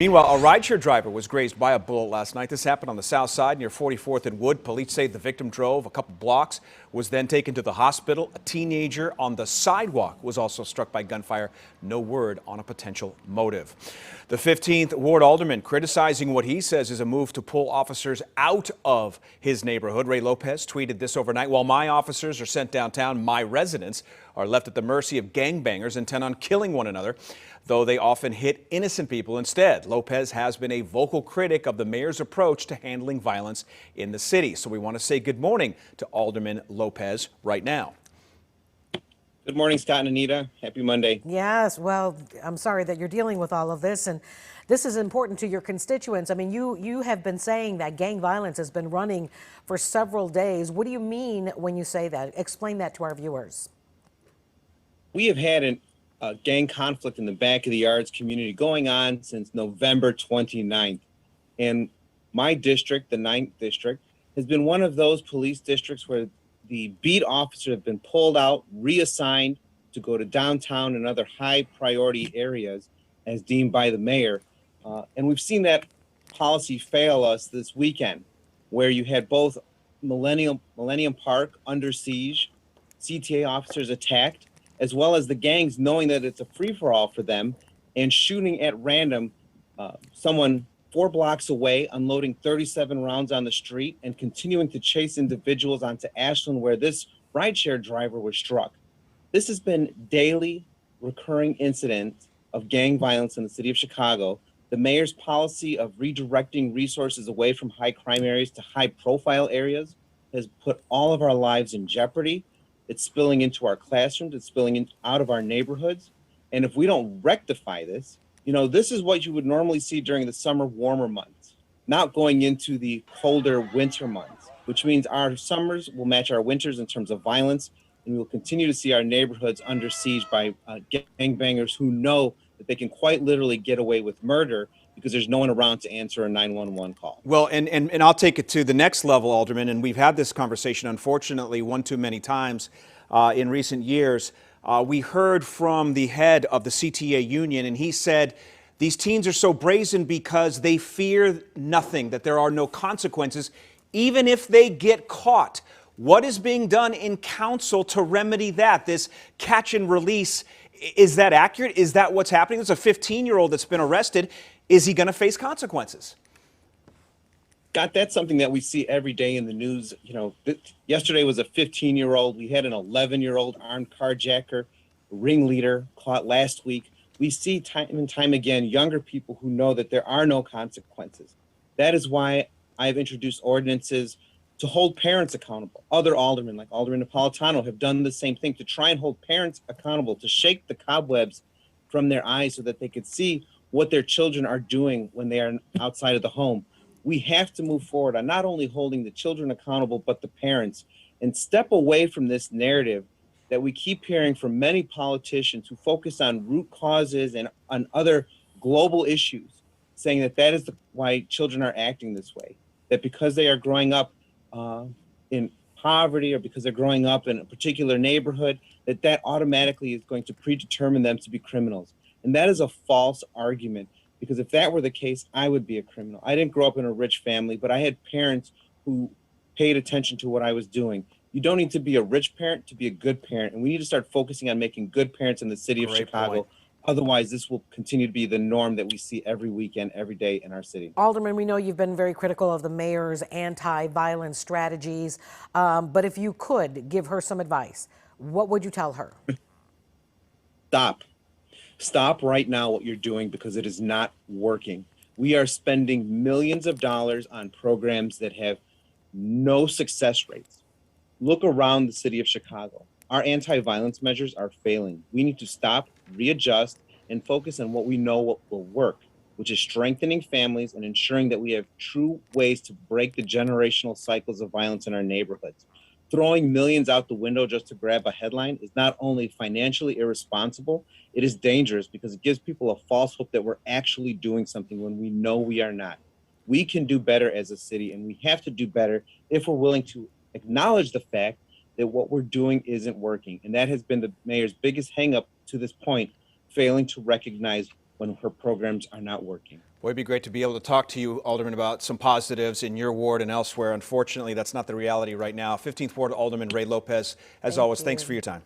Meanwhile, a rideshare driver was grazed by a bullet last night. This happened on the south side near 44th and Wood. Police say the victim drove a couple blocks, was then taken to the hospital. A teenager on the sidewalk was also struck by gunfire. No word on a potential motive. The 15th Ward Alderman criticizing what he says is a move to pull officers out of his neighborhood. Ray Lopez tweeted this overnight. While my officers are sent downtown, my residents are left at the mercy of gangbangers intent on killing one another, though they often hit innocent people instead. Lopez has been a vocal critic of the mayor's approach to handling violence in the city. So we want to say good morning to Alderman Lopez right now. Good morning, Scott and Anita. Happy Monday. Yes, well, I'm sorry that you're dealing with all of this, and this is important to your constituents. I mean, you have been saying that gang violence has been running for several days. What do you mean when you say that? Explain that to our viewers. We have had a gang conflict in the back of the yards community going on since November 29th. And my district, the 9th district, has been one of those police districts where the beat officers have been pulled out, reassigned to go to downtown and other high priority areas as deemed by the mayor. And we've seen that policy fail us this weekend, where you had both Millennium Park under siege, CTA officers attacked, as well as the gangs knowing that it's a free-for-all for them and shooting at random someone 4 blocks away, unloading 37 rounds on the street and continuing to chase individuals onto Ashland where this rideshare driver was struck. This has been daily recurring incidents of gang violence in the city of Chicago. The mayor's policy of redirecting resources away from high crime areas to high profile areas has put all of our lives in jeopardy. It's spilling into our classrooms, it's spilling out of our neighborhoods. And if we don't rectify this, this is what you would normally see during the summer warmer months, not going into the colder winter months, which means our summers will match our winters in terms of violence. And we'll continue to see our neighborhoods under siege by gangbangers who know that they can quite literally get away with murder because there's no one around to answer a 911 call. Well, and I'll take it to the next level, Alderman, and we've had this conversation, unfortunately, one too many times in recent years. We heard from the head of the CTA union, and he said these teens are so brazen because they fear nothing, that there are no consequences, even if they get caught. What is being done in council to remedy that? This catch and release, is that accurate? Is that what's happening? There's a 15-year-old that's been arrested. Is he going to face consequences? Scott, that's something that we see every day in the news. Yesterday was a 15-year-old. We had an 11-year-old armed carjacker, ringleader caught last week. We see time and time again younger people who know that there are no consequences. That is why I've introduced ordinances to hold parents accountable. Other aldermen, like Alderman Napolitano, have done the same thing to try and hold parents accountable, to shake the cobwebs from their eyes so that they could see what their children are doing when they are outside of the home. We have to move forward on not only holding the children accountable, but the parents, and step away from this narrative that we keep hearing from many politicians who focus on root causes and on other global issues, saying that is why children are acting this way, that because they are growing up in poverty or because they're growing up in a particular neighborhood, that automatically is going to predetermine them to be criminals. And that is a false argument, because if that were the case, I would be a criminal. I didn't grow up in a rich family, but I had parents who paid attention to what I was doing. You don't need to be a rich parent to be a good parent. And we need to start focusing on making good parents in the city of Chicago. Point. Otherwise, this will continue to be the norm that we see every weekend, every day in our city. Alderman, we know you've been very critical of the mayor's anti-violence strategies, but if you could give her some advice, what would you tell her? Stop right now what you're doing, because it is not working. We are spending millions of dollars on programs that have no success rates. Look around the city of Chicago. Our anti-violence measures are failing. We need to stop, readjust, and focus on what we know what will work, which is strengthening families and ensuring that we have true ways to break the generational cycles of violence in our neighborhoods. Throwing millions out the window just to grab a headline is not only financially irresponsible, it is dangerous because it gives people a false hope that we're actually doing something when we know we are not. We can do better as a city, and we have to do better if we're willing to acknowledge the fact that what we're doing isn't working. And that has been the mayor's biggest hang up to this point, failing to recognize when her programs are not working. Boy, it'd be great to be able to talk to you, Alderman, about some positives in your ward and elsewhere. Unfortunately, that's not the reality right now. 15th Ward Alderman Ray Lopez, as always, thanks for your time.